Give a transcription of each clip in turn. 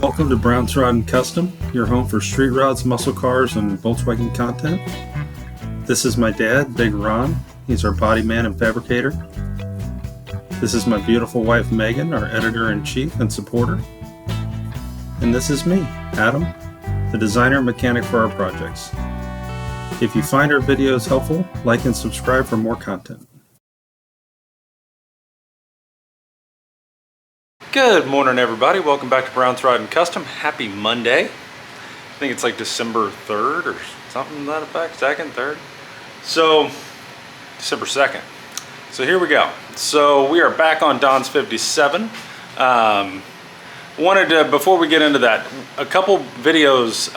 Welcome to Brown's Rod and Custom, your home for street rods, muscle cars, and Volkswagen content. This is my dad, Big Ron. He's our body man and fabricator. This is my beautiful wife, Megan, our editor-in-chief and supporter. And this is me, Adam, the designer and mechanic for our projects. If you find our videos helpful, like and subscribe for more content. Good morning, everybody. Welcome back to Brown's Rod and Custom. Happy Monday. I think it's like December 3rd or something to that effect. 2nd, 3rd. So, December 2nd. So here we go. So we are back on Don's 57. Wanted to, before we get into that, a couple videos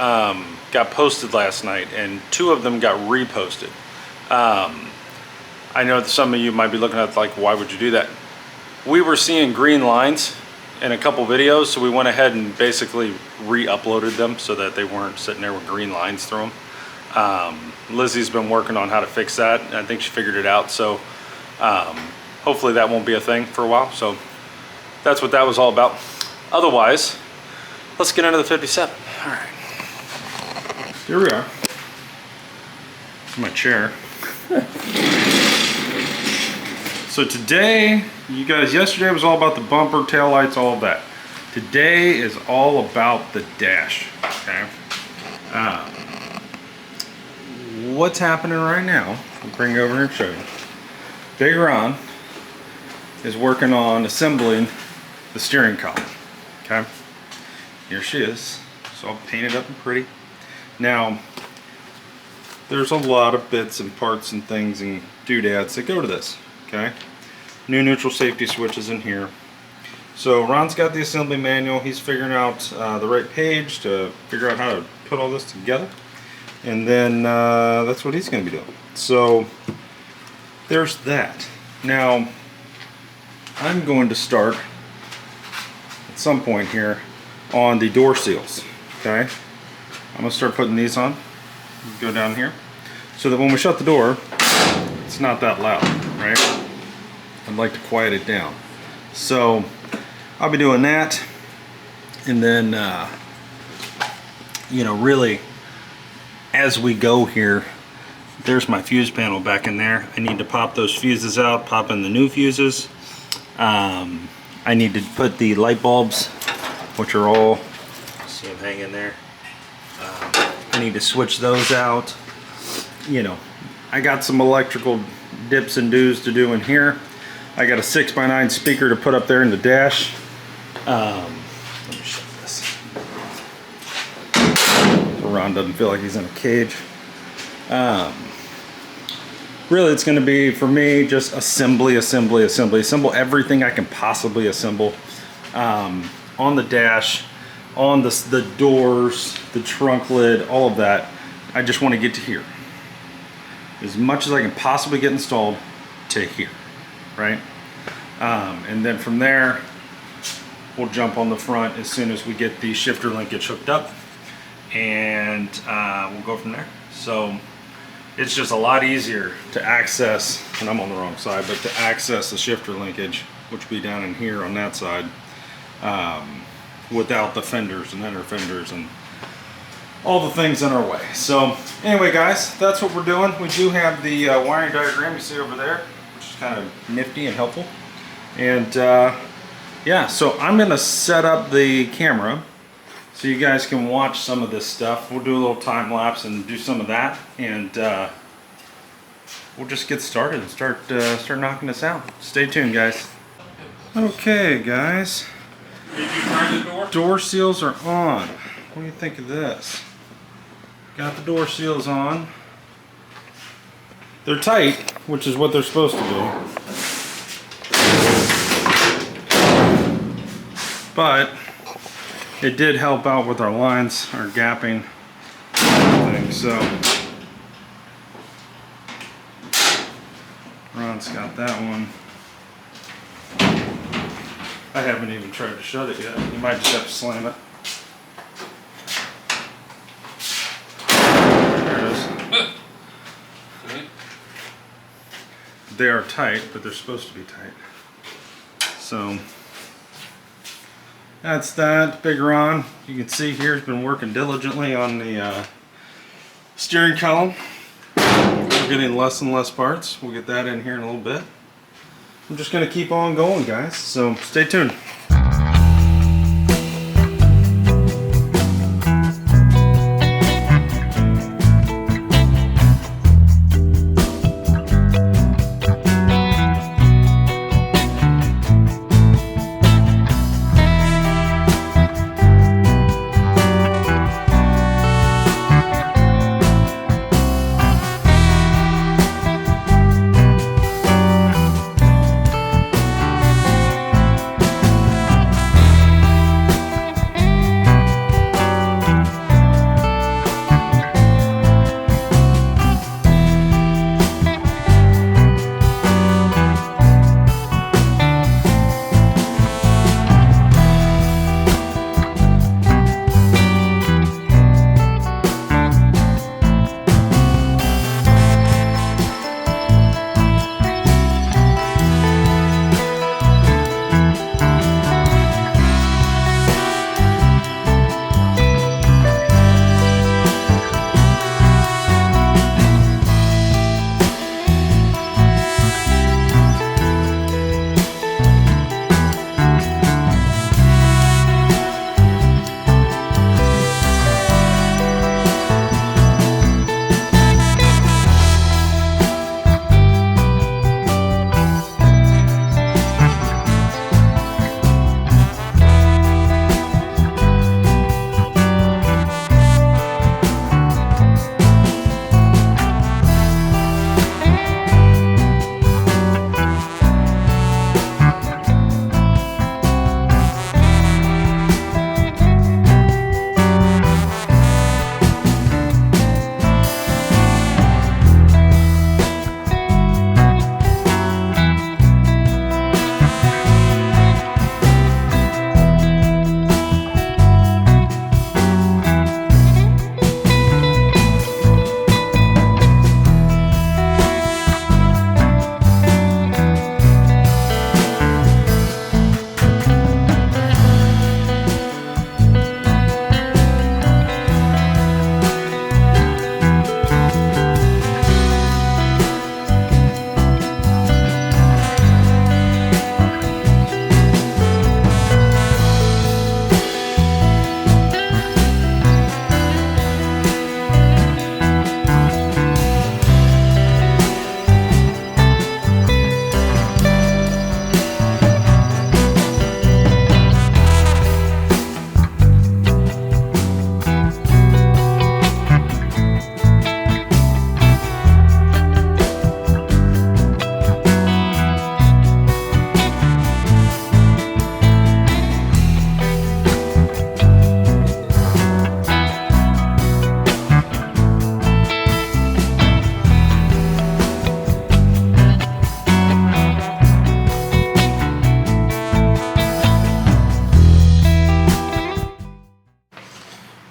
got posted last night and 2 of them got reposted. I know that some of you might be looking at like, why would you do that? We were seeing green lines in a couple videos, so we went ahead and basically re-uploaded them so that they weren't sitting there with green lines through them. Lizzie's been working on how to fix that, and I think she figured it out, so hopefully that won't be a thing for a while. So that's what that was all about. Otherwise, let's get into the 57. All right, here we are. My chair. So today, you guys, yesterday was all about the bumper, tail lights, all of that. Today is all about the dash, okay? What's happening right now, I'll bring it over here and show you. Big Ron is working on assembling the steering column, okay? Here she is, so I'll paint it up and pretty. Now, there's a lot of bits and parts and things and doodads that go to this, okay? New neutral safety switches in here. So Ron's got the assembly manual. He's figuring out the right page to figure out how to put all this together. And then that's what he's going to be doing. So there's that. Now I'm going to start at some point here on the door seals. Okay, I'm going to start putting these on. Go down here so that when we shut the door, it's not that loud, right? I'd like to quiet it down. So I'll be doing that, and then you know, really as we go here, there's my fuse panel back in there. I need to pop those fuses out, pop in the new fuses. I need to put the light bulbs, which are all, see them hanging there. I need to switch those out. You know, I got some electrical dips and doos to do in here. I got a 6x9 speaker to put up there in the dash. Let me show this. So Ron doesn't feel like he's in a cage. Really, it's going to be, for me, just assemble everything I can possibly assemble on the dash, on the doors, the trunk lid, all of that. I just want to get to here. As much as I can possibly get installed to here, right? And then from there, we'll jump on the front as soon as we get the shifter linkage hooked up, and we'll go from there. So it's just a lot easier to access, and I'm on the wrong side, but to access the shifter linkage, which will be down in here on that side, without the fenders and inner fenders and all the things in our way. So anyway, guys, that's what we're doing. We do have the wiring diagram you see over there, which is kind of nifty and helpful. And yeah, so I'm gonna set up the camera so you guys can watch some of this stuff. We'll do a little time lapse and do some of that, and we'll just get started and start knocking this out. Stay tuned, guys. Okay, guys. Did you turn the door? Door seals are on. What do you think of this? Got the door seals on. They're tight, which is what they're supposed to be. But it did help out with our lines, our gapping, everything. So Ron's got that one. I haven't even tried to shut it yet. You might just have to slam it. There it is. They are tight, but they're supposed to be tight. So That's that. Big Ron, you can see here, has been working diligently on the steering column. We're getting less and less parts. We'll get that in here in a little bit. I'm just going to keep on going, guys, so stay tuned.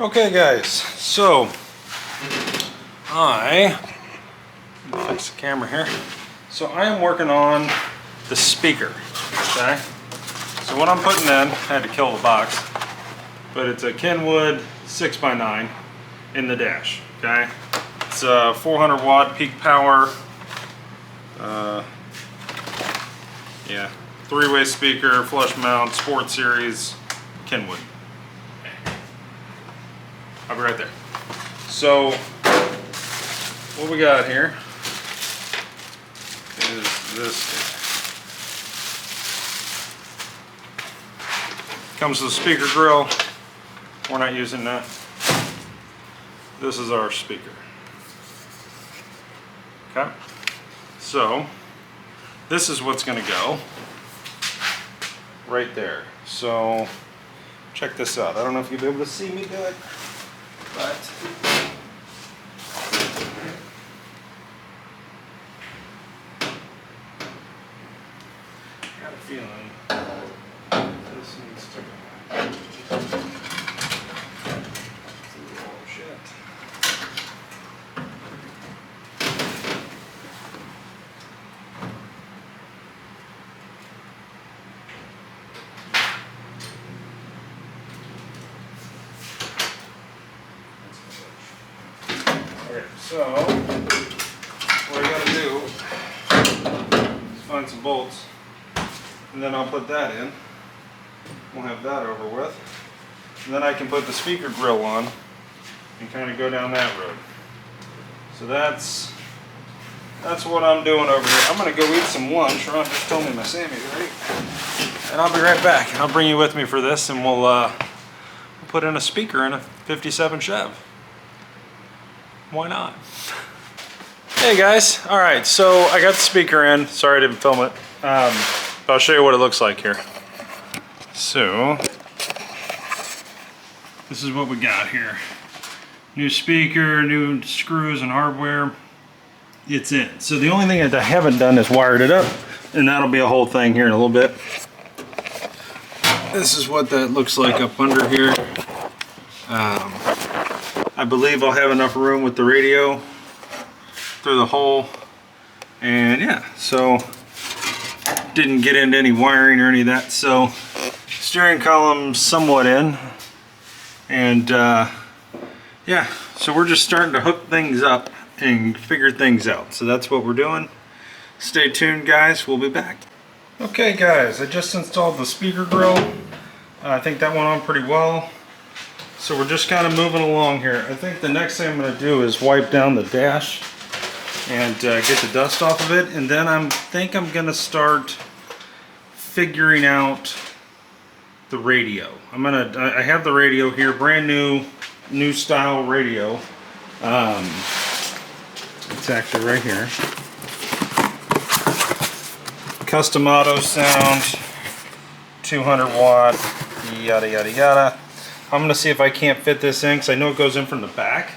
Okay guys, so fix the camera here. So I am working on the speaker, okay? So what I'm putting in, I had to kill the box, but it's a Kenwood 6x9 in the dash, okay? It's a 400 watt peak power, yeah, 3-way speaker, flush mount, Sport Series, Kenwood. I'll be right there. So, what we got here is this. Comes with a speaker grill. We're not using that. This is our speaker. Okay? So, this is what's going to go right there. So, check this out. I don't know if you'll be able to see me do it. But I got a feeling this needs to go. Oh shit. So, what I gotta do is find some bolts, and then I'll put that in. We'll have that over with. And then I can put the speaker grill on and kind of go down that road. So that's what I'm doing over here. I'm gonna go eat some lunch. Ron just told me my Sammy's ready. And I'll be right back. I'll bring you with me for this, and we'll put in a speaker in a 57 Chev. Why not? Hey guys, all right, so I got the speaker in. Sorry I didn't film it. But I'll show you what it looks like here. So, this is what we got here. New speaker, new screws and hardware. It's in. So the only thing that I haven't done is wired it up, and that'll be a whole thing here in a little bit. This is what that looks like up under here. I believe I'll have enough room with the radio through the hole, and yeah, so didn't get into any wiring or any of that. So steering column somewhat in, and yeah, so we're just starting to hook things up and figure things out. So that's what we're doing. Stay tuned guys, we'll be back. Okay guys, I just installed the speaker grill. I think that went on pretty well. So we're just kind of moving along here. I think the next thing I'm going to do is wipe down the dash and get the dust off of it, and then I think I'm going to start figuring out the radio. I have the radio here, brand new style radio. It's actually right here. Custom auto sound, 200 watt, yada yada yada. I'm going to see if I can't fit this in, because I know it goes in from the back.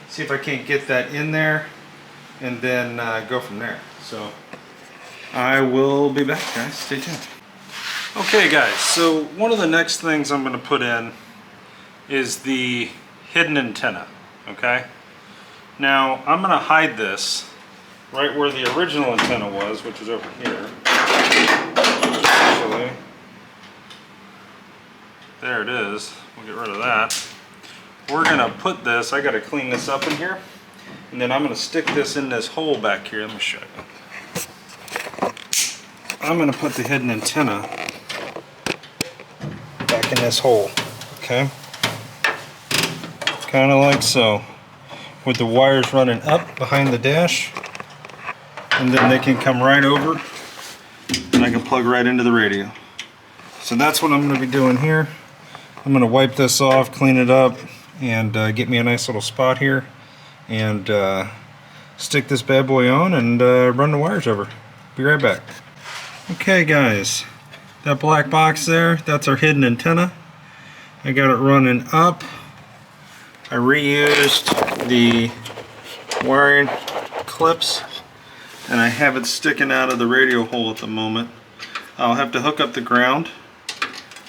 See if I can't get that in there, and then go from there. So I will be back guys, stay tuned. Okay guys, so one of the next things I'm going to put in is the hidden antenna, okay? Now I'm going to hide this right where the original antenna was, which is over here. Actually, there it is. We'll get rid of that. We're going to put this, I got to clean this up in here, and then I'm going to stick this in this hole back here. Let me show you. I'm going to put the hidden antenna back in this hole, okay? Kind of like so, with the wires running up behind the dash, and then they can come right over, and I can plug right into the radio. So that's what I'm going to be doing here. I'm going to wipe this off, clean it up, and get me a nice little spot here, and stick this bad boy on and run the wires over. Be right back. Okay guys, that black box there, that's our hidden antenna. I got it running up. I reused the wiring clips, and I have it sticking out of the radio hole at the moment. I'll have to hook up the ground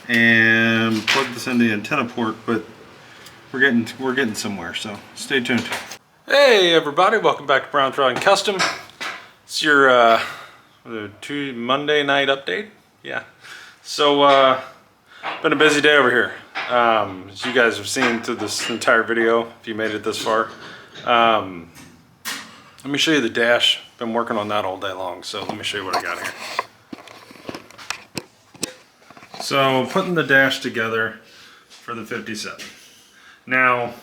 and plug this into the antenna port, but we're getting somewhere, so stay tuned. Hey everybody, welcome back to Brown Throttle Custom. It's your Monday night update. Yeah. So been a busy day over here. As you guys have seen through this entire video, if you made it this far. Let me show you the dash. Been working on that all day long, so let me show you what I got here. So putting the dash together for the 57. Now,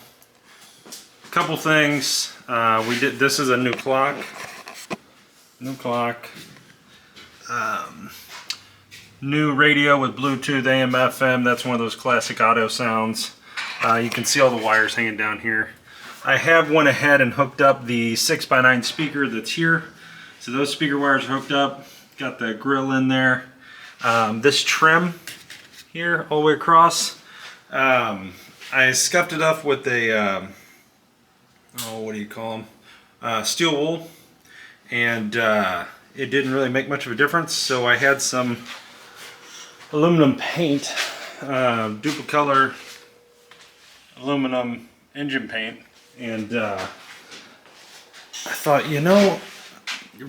a couple things. We did. This is a new clock. New radio with Bluetooth, AM, FM. That's one of those classic auto sounds. You can see all the wires hanging down here. I have went ahead and hooked up the 6x9 speaker that's here. So those speaker wires are hooked up. Got the grill in there. This trim here all the way across, I scuffed it up with a what do you call them, steel wool, and it didn't really make much of a difference. So I had some aluminum paint, duplicolor aluminum engine paint, and I thought, you know,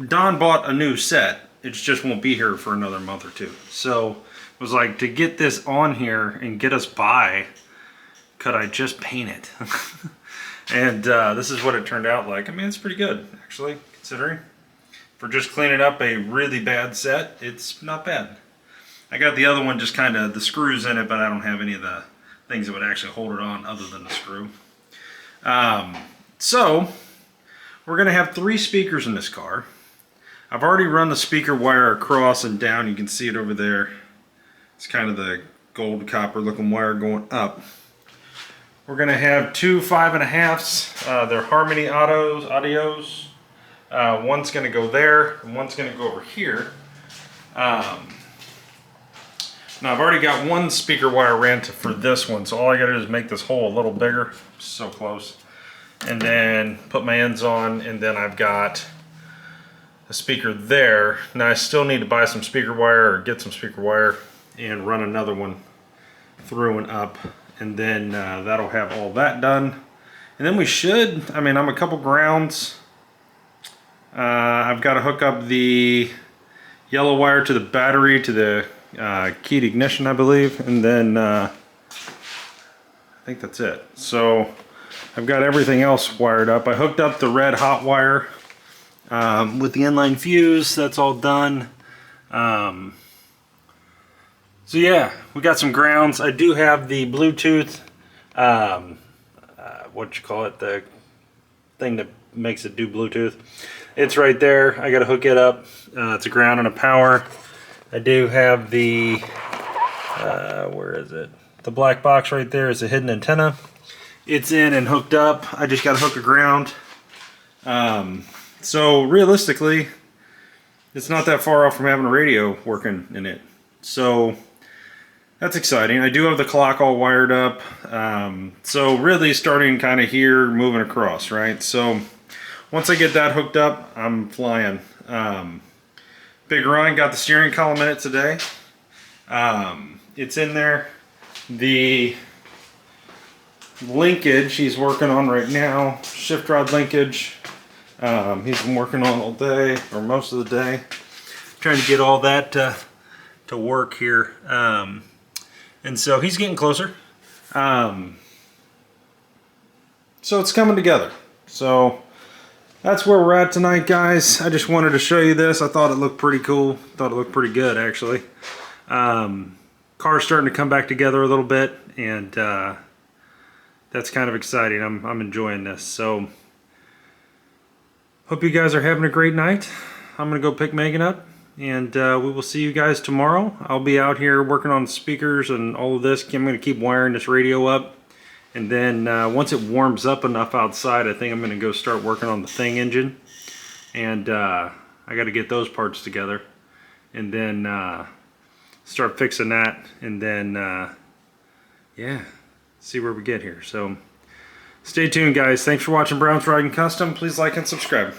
Don bought a new set, it just won't be here for another month or two. So it was like, to get this on here and get us by, could I just paint it? And this is what it turned out like. I mean, it's pretty good, actually, considering. For just cleaning up a really bad set, it's not bad. I got the other one just kind of the screws in it, but I don't have any of the things that would actually hold it on other than the screw. So, we're going to have 3 speakers in this car. I've already run the speaker wire across and down. You can see it over there. It's kind of the gold copper looking wire going up. We're going to have 2 5.5s. They're Harmony Audios. One's going to go there, and one's going to go over here. Now I've already got 1 speaker wire ran for this one, so all I got to do is make this hole a little bigger. So close. And then put my ends on, and then I've got a speaker there. Now I still need to buy some speaker wire or get some speaker wire and run another one through and up, and then that'll have all that done. And then we should, I mean, I'm a couple grounds. I've got to hook up the yellow wire to the battery, to the keyed ignition, I believe, and then I think that's it. So I've got everything else wired up. I hooked up the red hot wire with the inline fuse. That's all done. So yeah, we got some grounds. I do have the Bluetooth, what you call it, the thing that makes it do Bluetooth. It's right there. I got to hook it up. It's a ground and a power. I do have the, where is it? The black box right there is a hidden antenna. It's in and hooked up. I just got to hook a ground. So realistically, it's not that far off from having a radio working in it. So that's exciting. I do have the clock all wired up. So really starting kind of here, moving across, right? So once I get that hooked up, I'm flying. Big Ryan got the steering column in it today. It's in there. The linkage he's working on right now, shift rod linkage. He's been working on all day, or most of the day, trying to get all that to work here. And so he's getting closer. So it's coming together. So that's where we're at tonight, guys. I just wanted to show you this. I thought it looked pretty cool. Thought it looked pretty good, actually. Car's starting to come back together a little bit, and that's kind of exciting. I'm enjoying this. So hope you guys are having a great night. I'm gonna go pick Megan up, and we will see you guys tomorrow. I'll be out here working on speakers and all of this. I'm gonna keep wiring this radio up, and then once it warms up enough outside, I think I'm gonna go start working on the thing engine, and I got to get those parts together, and then start fixing that, and then yeah, see where we get here. So stay tuned, guys. Thanks for watching Brown's Riding Custom. Please like and subscribe.